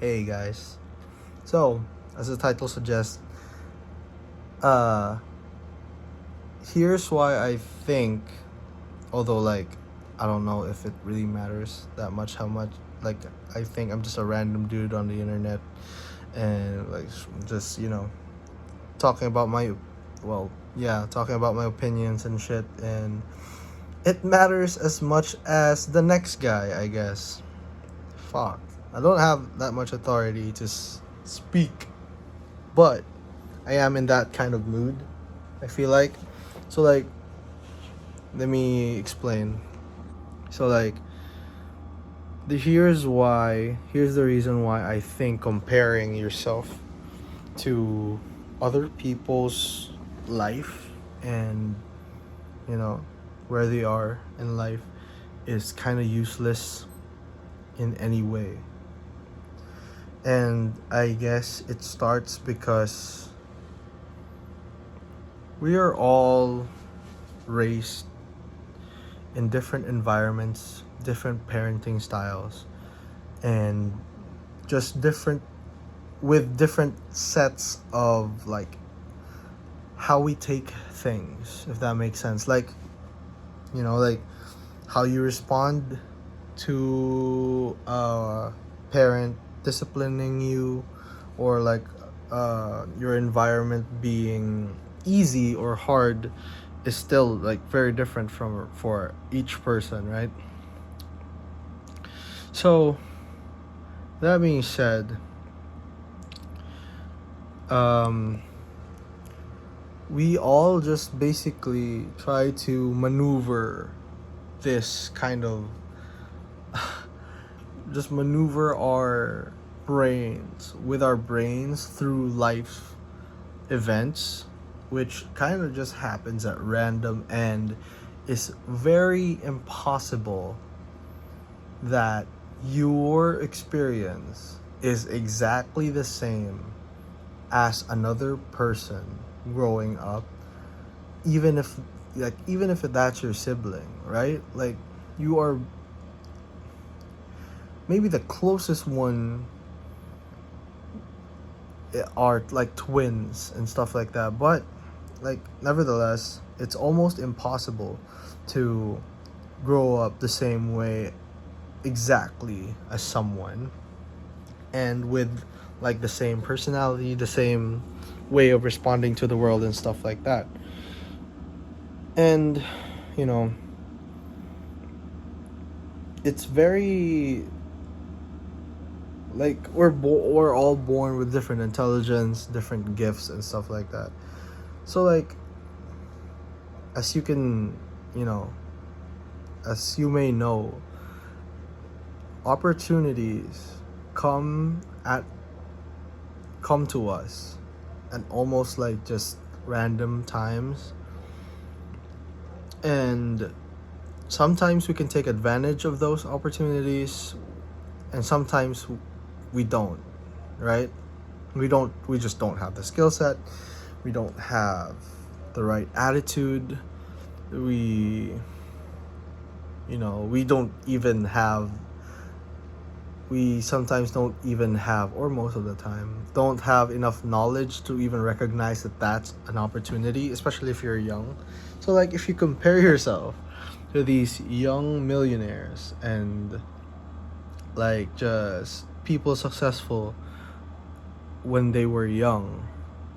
Hey guys. So, as the title suggests, uh here's why I think, although like I don't know if it really matters that much how much, like, I think I'm just a random dude on the internet and like just, talking about talking about my opinions and shit, and it matters as much as the next guy, I guess. Fuck. I don't have that much authority to speak, but I am in that kind of mood, I feel like. So, like, let me explain. So, like, here's the reason why I think comparing yourself to other people's life and, you know, where they are in life is kind of useless in any way. And I guess it starts because we are all raised in different environments, different parenting styles, and just different sets of like how we take things, if that makes sense. Like, like how you respond to a parent disciplining you, or like your environment being easy or hard is still like very different from for each person, right? So that being said, um we all just basically try to maneuver this kind of just maneuver our brains through life events, which kind of just happens at random and is very impossible that your experience is exactly the same as another person growing up, even if that's your sibling, right? Like, you are maybe the closest one are like twins and stuff like that, but like nevertheless it's almost impossible to grow up the same way exactly as someone, and with like the same personality, the same way of responding to the world and stuff like that. And you know it's very like we're all born with different intelligence, different gifts and stuff like that. So, like, as you can, you know as you may know, opportunities come at come to us and almost like just random times, and sometimes we can take advantage of those opportunities, and sometimes we don't, right? We just don't have the skill set, we don't have the right attitude, we we don't even have we sometimes don't even have, or most of the time don't have enough knowledge to even recognize that that's an opportunity, especially if you're young. So, like, if you compare yourself to these young millionaires and like just people successful when they were young,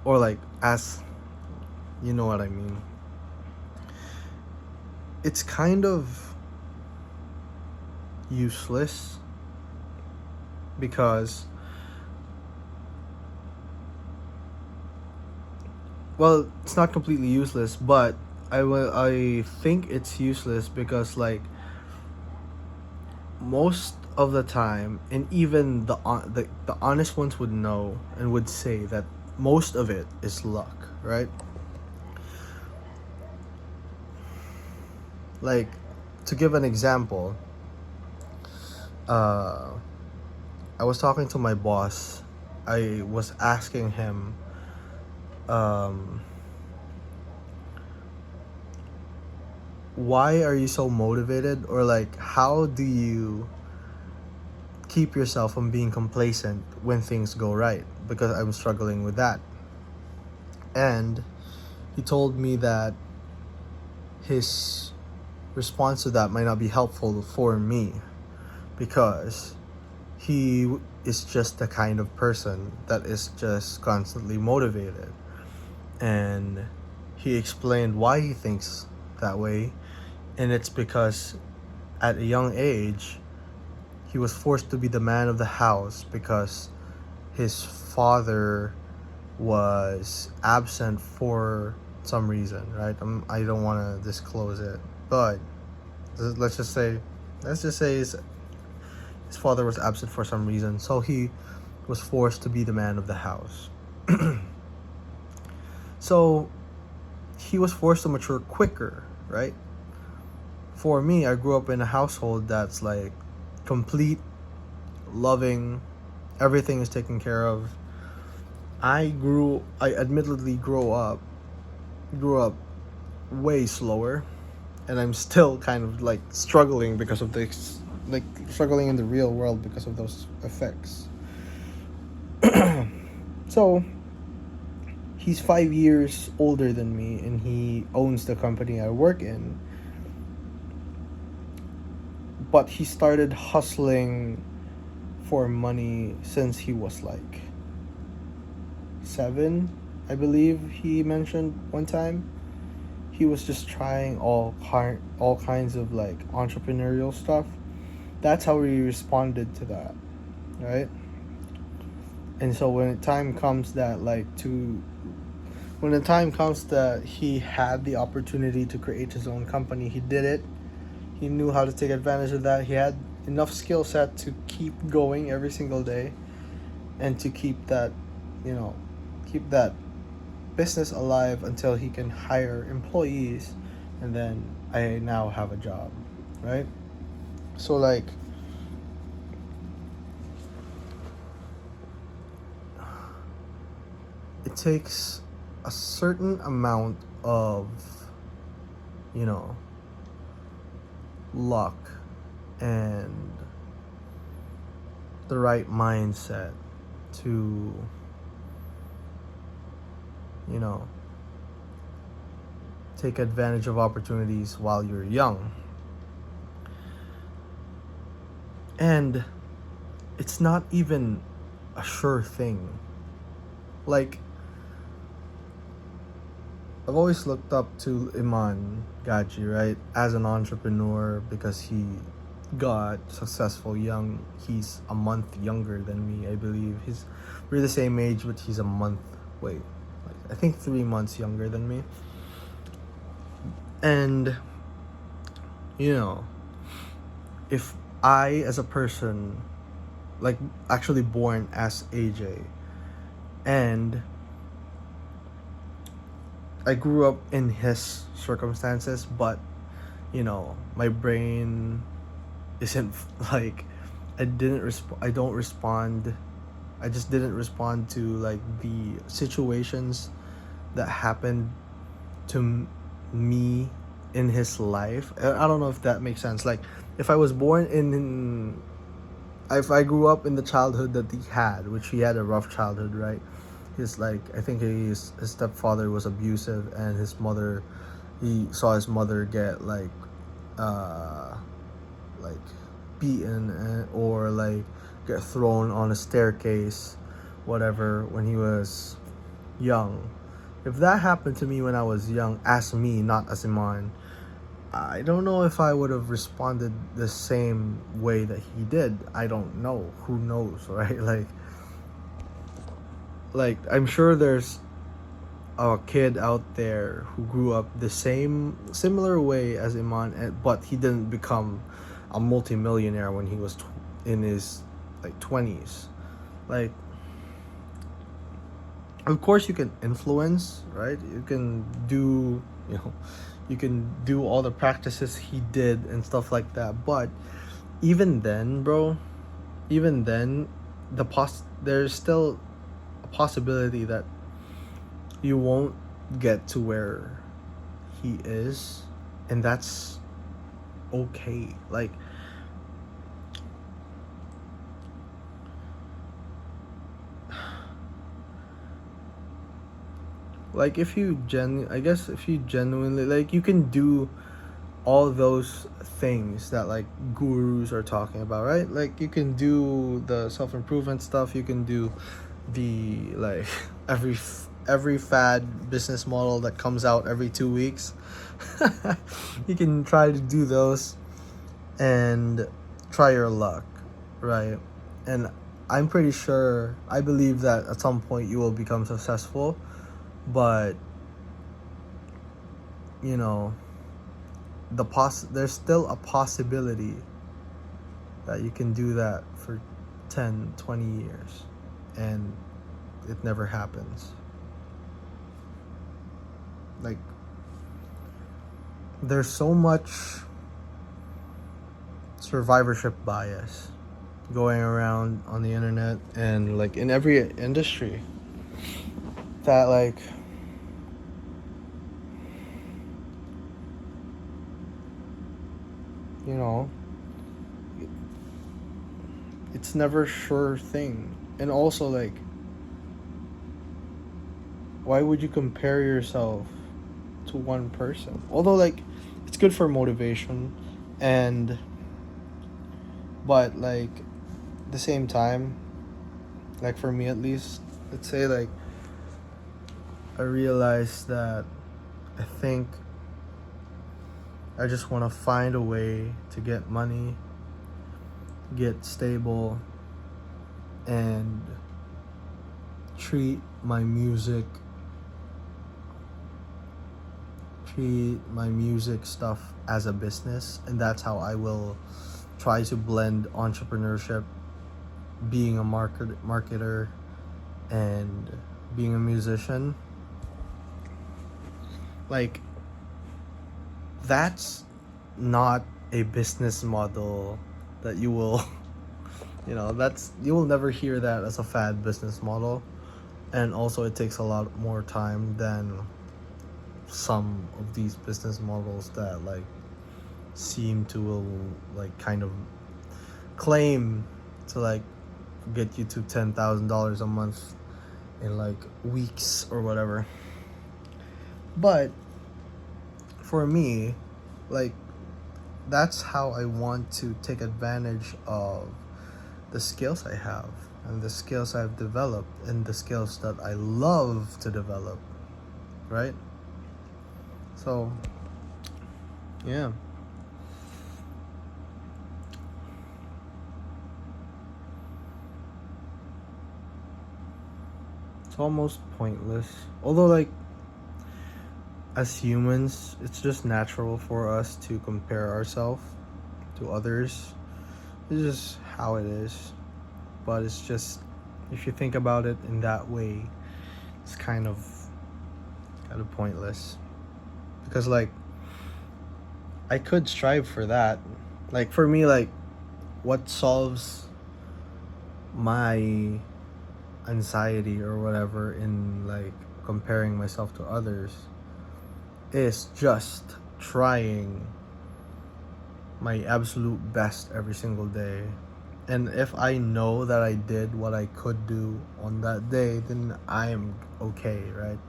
or like, as you know what I mean, it's kind of useless because, well, it's not completely useless, but I think it's useless because, like, most of the time, and even the honest ones would know and would say that most of it is luck, right? Like, to give an example, uh I was talking to my boss. I was asking him, um why are you so motivated, or like how do you keep yourself from being complacent when things go right, because I'm struggling with that. And he told me that his response to that might not be helpful for me, because he is just the kind of person that is just constantly motivated. And he explained why he thinks that way, and it's because at a young age he was forced to be the man of the house because his father was absent for some reason, right? I don't want to disclose it, but let's just say his father was absent for some reason, so he was forced to be the man of the house. So he was forced to mature quicker, right? For me, I grew up in a household that's like complete, loving, everything is taken care of. I admittedly grew up way slower, and I'm still kind of like struggling because of this, like struggling in the real world because of those effects. So he's 5 years older than me, and he owns the company I work in. But he started hustling for money since he was like 7, I believe he mentioned one time. He was just trying all kinds of like entrepreneurial stuff. That's how he responded to that, right? And so when the time comes that he had the opportunity to create his own company, he did it. He knew how to take advantage of that. He had enough skill set to keep going every single day, and to keep that business alive until he can hire employees, and then I now have a job, right? So like, it takes a certain amount of luck and the right mindset to take advantage of opportunities while you're young. And it's not even a sure thing. Like, I've always looked up to Iman Gaji, right, as an entrepreneur, because he got successful young. He's a month younger than me, I believe. We're the same age, but he's I think 3 months younger than me. And if I, as a person, like actually born as AJ, and I grew up in his circumstances, but my brain isn't like, I just didn't respond to like the situations that happened to me in his life. I don't know if that makes sense. Like, if I grew up in the childhood that he had, which he had a rough childhood, right? I think his stepfather was abusive, and he saw his mother get like beaten, or like get thrown on a staircase, whatever, when he was young. If that happened to me when I was young, as me, not as Iman, I don't know if I would have responded the same way that he did. I don't know. Who knows, right? Like I'm sure there's a kid out there who grew up the similar way as Iman, but he didn't become a multimillionaire when he was in his like 20s. Like, of course you can influence, right? You can do all the practices he did and stuff like that, but even then, bro, there's still a possibility that you won't get to where he is, and that's okay. Like, like I guess if you genuinely, like, you can do all those things that like gurus are talking about, right? Like you can do the self-improvement stuff, you can do the like every fad business model that comes out every 2 weeks. You can try to do those and try your luck, right? And I'm pretty sure, I believe that at some point you will become successful, but you know, there's still a possibility that you can do that for 10, 20 years and it never happens. Like, there's so much survivorship bias going around on the internet and like in every industry that like you know, it's never a sure thing. And also, like, why would you compare yourself to one person? Although, like, it's good for motivation, and but like at the same time, like for me at least, let's say like I realized that I think I just want to find a way to get money, get stable, and treat my music stuff as a business. And that's how I will try to blend entrepreneurship, being a marketer, and being a musician. Like, that's not a business model that you will you will never hear that as a fad business model. And also it takes a lot more time than some of these business models that like seem to will like kind of claim to like get you to $10,000 a month in like weeks or whatever. But for me, like, that's how I want to take advantage of the skills I have and the skills I've developed and the skills that I love to develop, right? So, yeah. It's almost pointless. Although, like, as humans, it's just natural for us to compare ourselves to others. It's just how it is. But it's just, if you think about it in that way, it's kind of pointless. Because like, I could strive for that. Like for me, like, what solves my anxiety or whatever in like comparing myself to others is just trying my absolute best every single day. And if I know that I did what I could do on that day, then I am okay, right?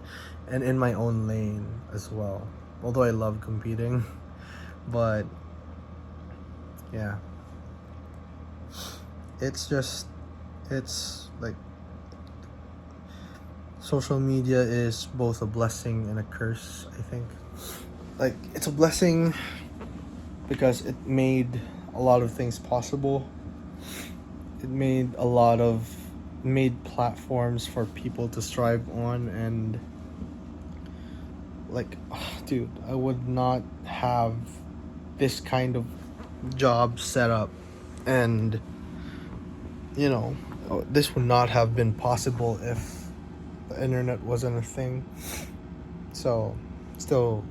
And in my own lane as well. Although I love competing, but yeah. It's like, social media is both a blessing and a curse, I think. Like, it's a blessing because it made a lot of things possible. It made platforms for people to strive on, and like, dude, I would not have this kind of job set up, and this would not have been possible if the internet wasn't a thing. So still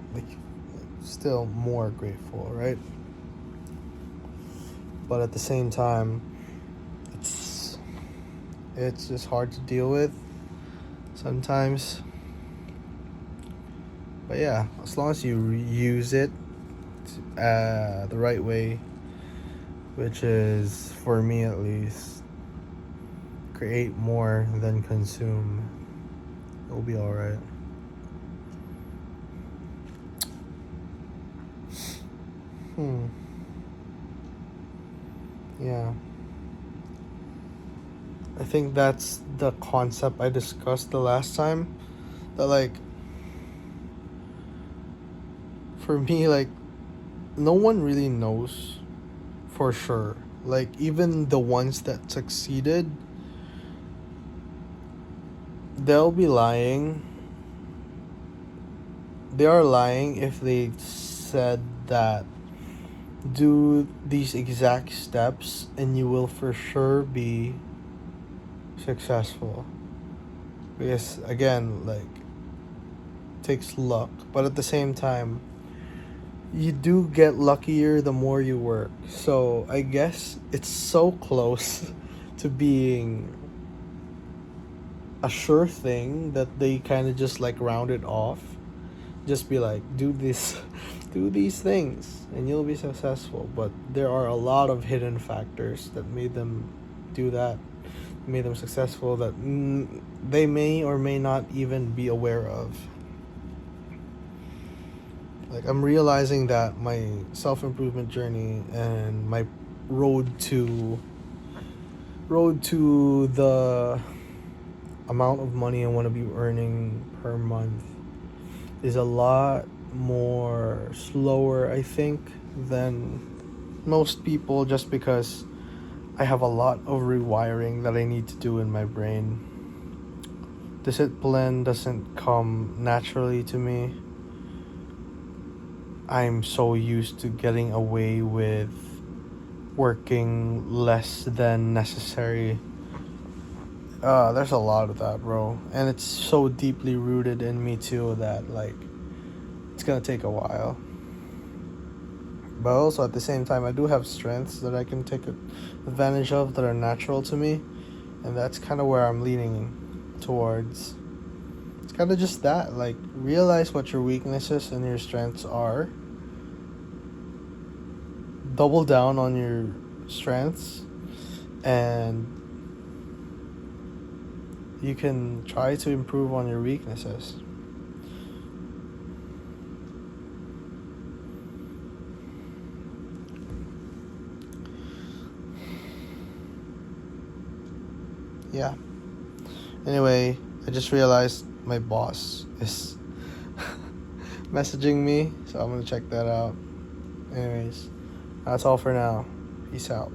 more grateful, right? But at the same time, it's just hard to deal with sometimes. But yeah, as long as you use it the right way, which is, for me at least, create more than consume, it'll be alright. Yeah. I think that's the concept I discussed the last time. That, like, for me, like, no one really knows for sure. Like, even the ones that succeeded, they'll be lying. They are lying if they said that do these exact steps and you will for sure be successful. Because, again, like, it takes luck, but at the same time, you do get luckier the more you work. So I guess it's so close to being a sure thing that they kind of just like round it off. Just be like, do this, do these things, and you'll be successful. But there are a lot of hidden factors that made them do that, made them successful, that they may or may not even be aware of. Like, I'm realizing that my self-improvement journey and my road to the amount of money I want to be earning per month is a lot more slower, I think, than most people, just because I have a lot of rewiring that I need to do in my brain. Discipline doesn't come naturally to me. I'm so used to getting away with working less than necessary. There's a lot of that, bro. And it's so deeply rooted in me too that, like, it's gonna take a while. But also at the same time, I do have strengths that I can take advantage of that are natural to me. And that's kind of where I'm leaning towards. It's kind of just that, like, realize what your weaknesses and your strengths are. Double down on your strengths, and you can try to improve on your weaknesses. Yeah. Anyway, I just realized my boss is messaging me, so I'm gonna check that out. Anyways, that's all for now. Peace out.